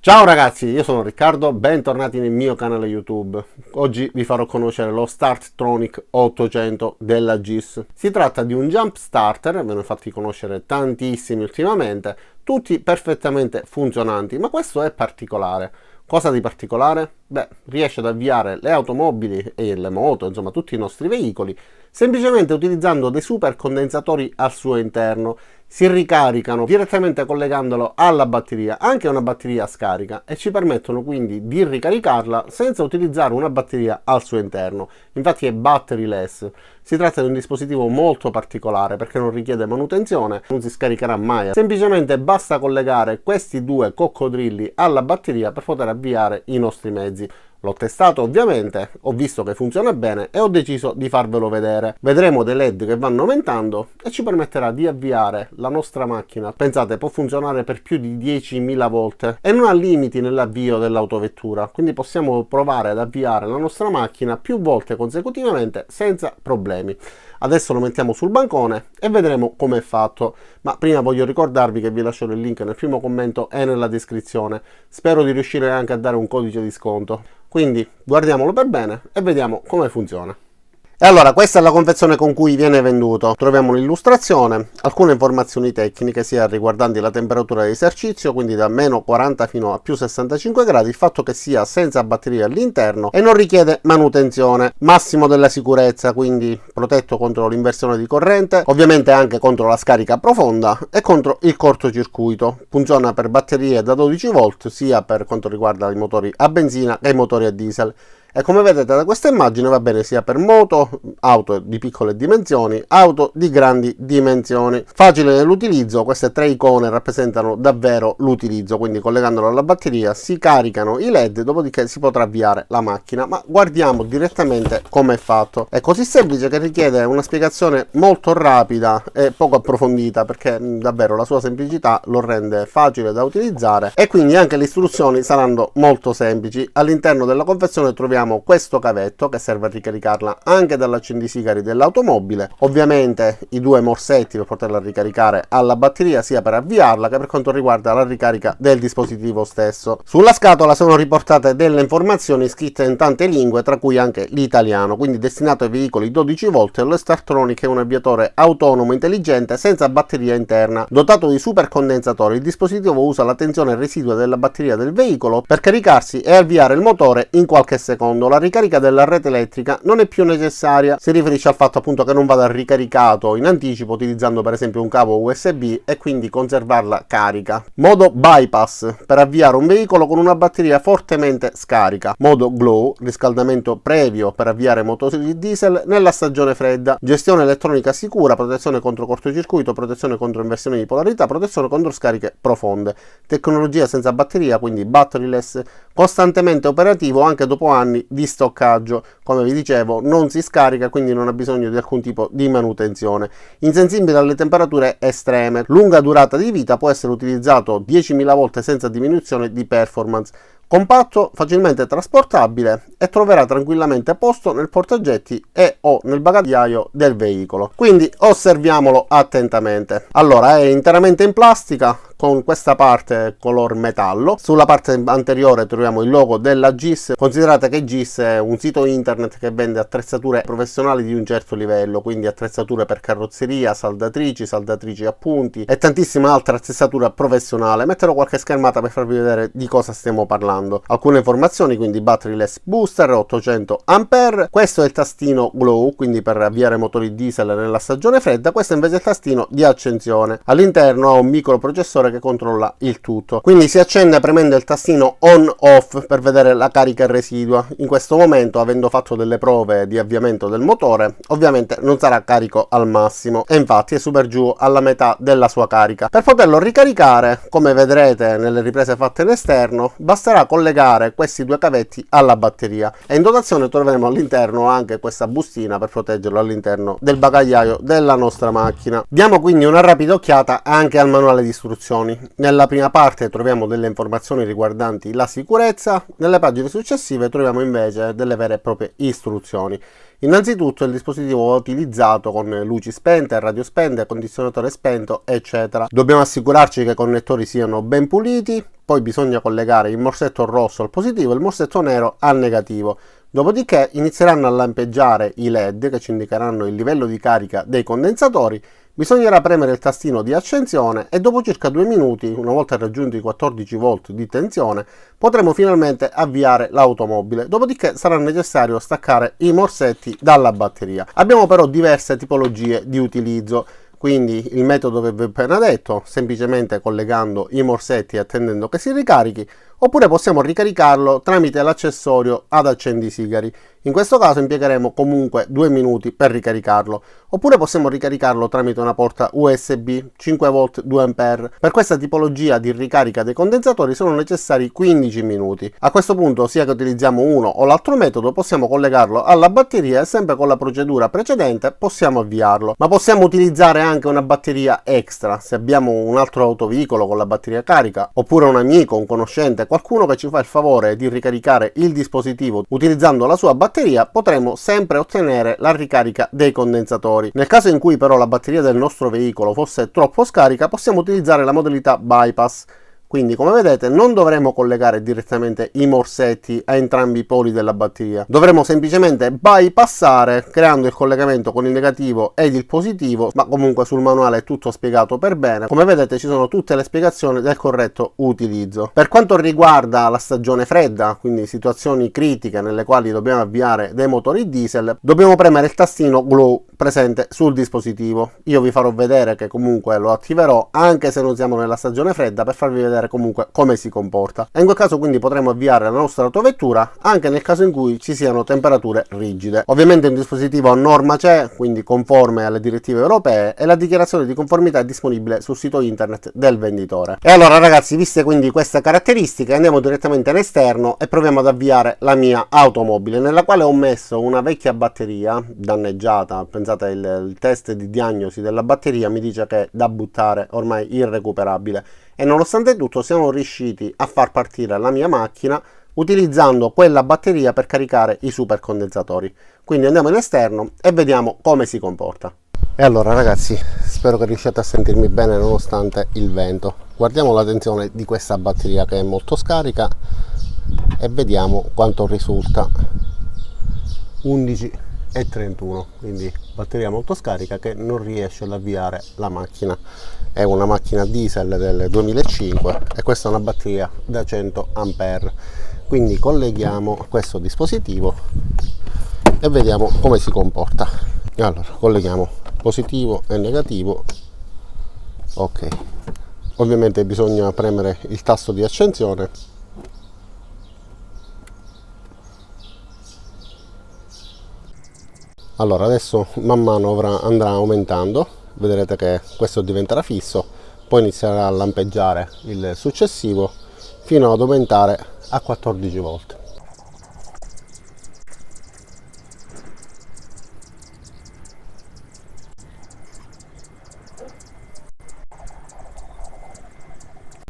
Ciao ragazzi, io sono Riccardo, bentornati nel mio canale YouTube. Oggi vi farò conoscere lo Startronic 800 della GIS. Si tratta di un jump starter, ve ne ho fatti conoscere tantissimi ultimamente, tutti perfettamente funzionanti, ma questo è particolare. Cosa di particolare? Beh, riesce ad avviare le automobili e le moto, insomma tutti i nostri veicoli, semplicemente utilizzando dei super condensatori al suo interno. Si ricaricano direttamente collegandolo alla batteria, anche una batteria scarica, e ci permettono quindi di ricaricarla senza utilizzare una batteria al suo interno. Infatti è batteryless. Si tratta di un dispositivo molto particolare perché non richiede manutenzione, non si scaricherà mai. Semplicemente basta collegare questi due coccodrilli alla batteria per poter avviare i nostri mezzi. L'ho testato ovviamente, ho visto che funziona bene e ho deciso di farvelo vedere. Vedremo dei LED che vanno aumentando e ci permetterà di avviare la nostra macchina. Pensate, può funzionare per più di 10.000 volte e non ha limiti nell'avvio dell'autovettura, quindi possiamo provare ad avviare la nostra macchina più volte consecutivamente senza problemi. Adesso lo mettiamo sul bancone e vedremo come è fatto, ma prima voglio ricordarvi che vi lascerò il link nel primo commento e nella descrizione. Spero di riuscire anche a dare un codice di sconto. Quindi guardiamolo per bene e vediamo come funziona. E allora, questa è la confezione con cui viene venduto. Troviamo un'illustrazione, alcune informazioni tecniche sia riguardanti la temperatura di esercizio, quindi da meno 40 fino a più 65 gradi, il fatto che sia senza batteria all'interno e non richiede manutenzione, massimo della sicurezza, quindi protetto contro l'inversione di corrente, ovviamente anche contro la scarica profonda e contro il cortocircuito. Funziona per batterie da 12 volt sia per quanto riguarda i motori a benzina che i motori a diesel. E come vedete da questa immagine va bene sia per moto, auto di piccole dimensioni, auto di grandi dimensioni. Facile nell'utilizzo, queste tre icone rappresentano davvero l'utilizzo, quindi collegandolo alla batteria si caricano i LED, dopodiché si potrà avviare la macchina. Ma guardiamo direttamente come è fatto. È così semplice che richiede una spiegazione molto rapida e poco approfondita, perché davvero la sua semplicità lo rende facile da utilizzare e quindi anche le istruzioni saranno molto semplici. All'interno della confezione troviamo questo cavetto che serve a ricaricarla anche dall'accendisigari dell'automobile, ovviamente i due morsetti per poterla ricaricare alla batteria sia per avviarla che per quanto riguarda la ricarica del dispositivo stesso. Sulla scatola sono riportate delle informazioni scritte in tante lingue, tra cui anche l'italiano, quindi destinato ai veicoli 12 volt. Lo Startronic è un avviatore autonomo intelligente senza batteria interna, dotato di super condensatori. Il dispositivo usa la tensione residua della batteria del veicolo per caricarsi e avviare il motore in qualche secondo. La ricarica della rete elettrica non è più necessaria, si riferisce al fatto appunto che non vada ricaricato in anticipo utilizzando per esempio un cavo USB e quindi conservarla carica. Modo bypass per avviare un veicolo con una batteria fortemente scarica. Modo glow, riscaldamento previo per avviare motori diesel nella stagione fredda. Gestione elettronica sicura, protezione contro cortocircuito, protezione contro inversione di polarità, protezione contro scariche profonde. Tecnologia senza batteria, quindi batteryless, costantemente operativo anche dopo anni di stoccaggio. Come vi dicevo, non si scarica, quindi non ha bisogno di alcun tipo di manutenzione. Insensibile alle temperature estreme, lunga durata di vita, può essere utilizzato 10.000 volte senza diminuzione di performance. Compatto, facilmente trasportabile e troverà tranquillamente posto nel portaoggetti e o nel bagagliaio del veicolo. Quindi osserviamolo attentamente. Allora, è interamente in plastica con questa parte color metallo. Sulla parte anteriore troviamo il logo della GIS. Considerate che GIS è un sito internet che vende attrezzature professionali di un certo livello, quindi attrezzature per carrozzeria, saldatrici a punti e tantissima altra attrezzatura professionale. Metterò qualche schermata per farvi vedere di cosa stiamo parlando. Alcune informazioni, quindi batteryless booster 800 A. Questo è il tastino glow, quindi per avviare motori diesel nella stagione fredda. Questo invece è il tastino di accensione. All'interno ha un microprocessore che controlla il tutto, quindi si accende premendo il tastino on off per vedere la carica residua. In questo momento, avendo fatto delle prove di avviamento del motore, ovviamente non sarà carico al massimo e infatti è super giù alla metà della sua carica. Per poterlo ricaricare, come vedrete nelle riprese fatte in esterno, basterà collegare questi due cavetti alla batteria e in dotazione troveremo all'interno anche questa bustina per proteggerlo all'interno del bagagliaio della nostra macchina. Diamo quindi una rapida occhiata anche al manuale di istruzioni. Nella prima parte troviamo delle informazioni riguardanti la sicurezza, nelle pagine successive troviamo invece delle vere e proprie istruzioni. Innanzitutto il dispositivo va utilizzato con luci spente, radio spente, condizionatore spento, eccetera. Dobbiamo assicurarci che i connettori siano ben puliti, poi bisogna collegare il morsetto rosso al positivo e il morsetto nero al negativo. Dopodiché inizieranno a lampeggiare i LED che ci indicheranno il livello di carica dei condensatori. Bisognerà premere il tastino di accensione e dopo circa 2 minuti, una volta raggiunti i 14 volt di tensione, potremo finalmente avviare l'automobile. Dopodiché sarà necessario staccare i morsetti dalla batteria. Abbiamo però diverse tipologie di utilizzo. Quindi il metodo che vi ho appena detto, semplicemente collegando i morsetti e attendendo che si ricarichi, oppure possiamo ricaricarlo tramite l'accessorio ad accendisigari. In questo caso impiegheremo comunque 2 minuti per ricaricarlo, oppure possiamo ricaricarlo tramite una porta USB 5V 2A. Per questa tipologia di ricarica dei condensatori sono necessari 15 minuti. A questo punto, sia che utilizziamo uno o l'altro metodo, possiamo collegarlo alla batteria e sempre con la procedura precedente possiamo avviarlo. Ma possiamo utilizzare anche una batteria extra, se abbiamo un altro autoveicolo con la batteria carica, oppure un amico, un conoscente, qualcuno che ci fa il favore di ricaricare il dispositivo utilizzando la sua batteria, potremo sempre ottenere la ricarica dei condensatori. Nel caso in cui però la batteria del nostro veicolo fosse troppo scarica, possiamo utilizzare la modalità bypass. Quindi, come vedete, non dovremo collegare direttamente i morsetti a entrambi i poli della batteria. Dovremo semplicemente bypassare, creando il collegamento con il negativo ed il positivo, ma comunque sul manuale è tutto spiegato per bene. Come vedete ci sono tutte le spiegazioni del corretto utilizzo. Per quanto riguarda la stagione fredda, quindi situazioni critiche nelle quali dobbiamo avviare dei motori diesel, dobbiamo premere il tastino glow presente sul dispositivo. Io vi farò vedere che comunque lo attiverò anche se non siamo nella stagione fredda, per farvi vedere comunque come si comporta, e in quel caso quindi potremo avviare la nostra autovettura anche nel caso in cui ci siano temperature rigide. Ovviamente è un dispositivo a norma CE, quindi conforme alle direttive europee, e la dichiarazione di conformità è disponibile sul sito internet del venditore. E allora ragazzi, viste quindi queste caratteristiche, andiamo direttamente in esterno e proviamo ad avviare la mia automobile, nella quale ho messo una vecchia batteria danneggiata. Pensate, il test di diagnosi della batteria mi dice che è da buttare, ormai irrecuperabile, e nonostante tutto siamo riusciti a far partire la mia macchina utilizzando quella batteria per caricare i supercondensatori. Quindi andiamo in esterno e vediamo come si comporta. E allora ragazzi, spero che riusciate a sentirmi bene nonostante il vento. Guardiamo la tensione di questa batteria, che è molto scarica, e vediamo quanto risulta. 11,31, quindi batteria molto scarica che non riesce ad avviare la macchina. È una macchina diesel del 2005 e questa è una batteria da 100 A. Quindi colleghiamo questo dispositivo e vediamo come si comporta. Allora, colleghiamo positivo e negativo. Ok, ovviamente bisogna premere il tasto di accensione. Allora, adesso man mano andrà aumentando, vedrete che questo diventerà fisso, poi inizierà a lampeggiare il successivo fino ad aumentare a 14 volt.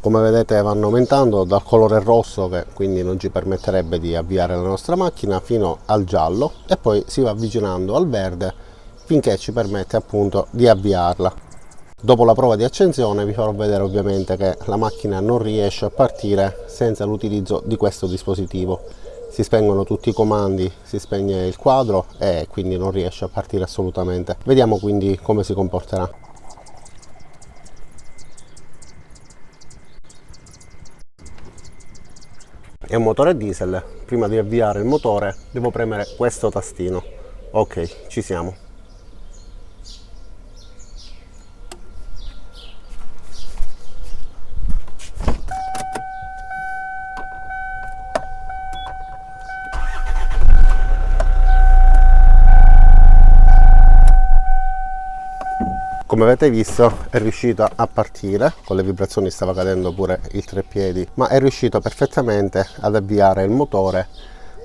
Come vedete vanno aumentando dal colore rosso, che quindi non ci permetterebbe di avviare la nostra macchina, fino al giallo, e poi si va avvicinando al verde finché ci permette appunto di avviarla. Dopo la prova di accensione vi farò vedere ovviamente che la macchina non riesce a partire senza l'utilizzo di questo dispositivo. Si spengono tutti i comandi, si spegne il quadro e quindi non riesce a partire assolutamente. Vediamo quindi come si comporterà. È un motore diesel. Prima di avviare il motore devo premere questo tastino. Ok, ci siamo. Come avete visto è riuscito a partire, con le vibrazioni stava cadendo pure il treppiedi, ma è riuscito perfettamente ad avviare il motore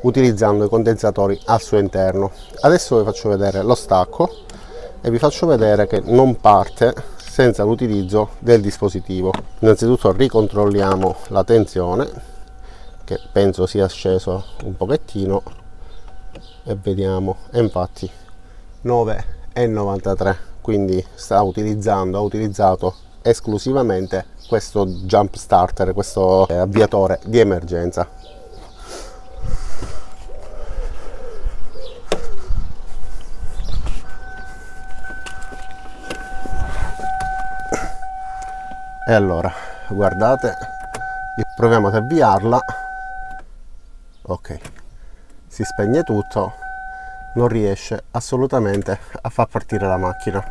utilizzando i condensatori al suo interno. Adesso vi faccio vedere lo stacco e vi faccio vedere che non parte senza l'utilizzo del dispositivo. Innanzitutto ricontrolliamo la tensione, che penso sia sceso un pochettino. e vediamo, e infatti 9,93, quindi ha utilizzato esclusivamente questo jump starter, questo avviatore di emergenza. E allora guardate, proviamo ad avviarla. Ok, si spegne tutto, non riesce assolutamente a far partire la macchina.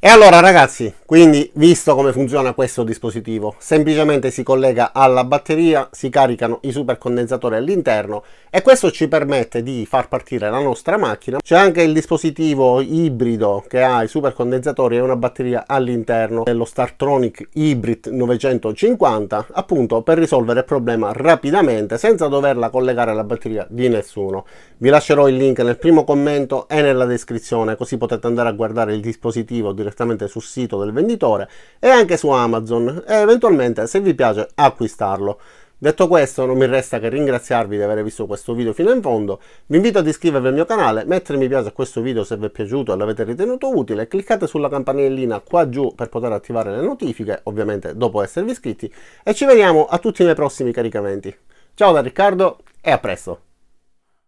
E allora ragazzi, quindi visto come funziona questo dispositivo, semplicemente si collega alla batteria, si caricano i supercondensatori all'interno e questo ci permette di far partire la nostra macchina. C'è anche il dispositivo ibrido che ha i supercondensatori e una batteria all'interno dello Startronic Hybrid 950, appunto per risolvere il problema rapidamente senza doverla collegare alla batteria di nessuno. Vi lascerò il link nel primo commento e nella descrizione, così potete andare a guardare il dispositivo direttamente sul sito del venditore e anche su Amazon e eventualmente, se vi piace, acquistarlo. Detto questo, non mi resta che ringraziarvi di aver visto questo video fino in fondo. Vi invito ad iscrivervi al mio canale, mettere mi piace a questo video se vi è piaciuto e l'avete ritenuto utile, cliccate sulla campanellina qua giù per poter attivare le notifiche, ovviamente dopo esservi iscritti, e ci vediamo a tutti i miei prossimi caricamenti. Ciao da Riccardo e a presto!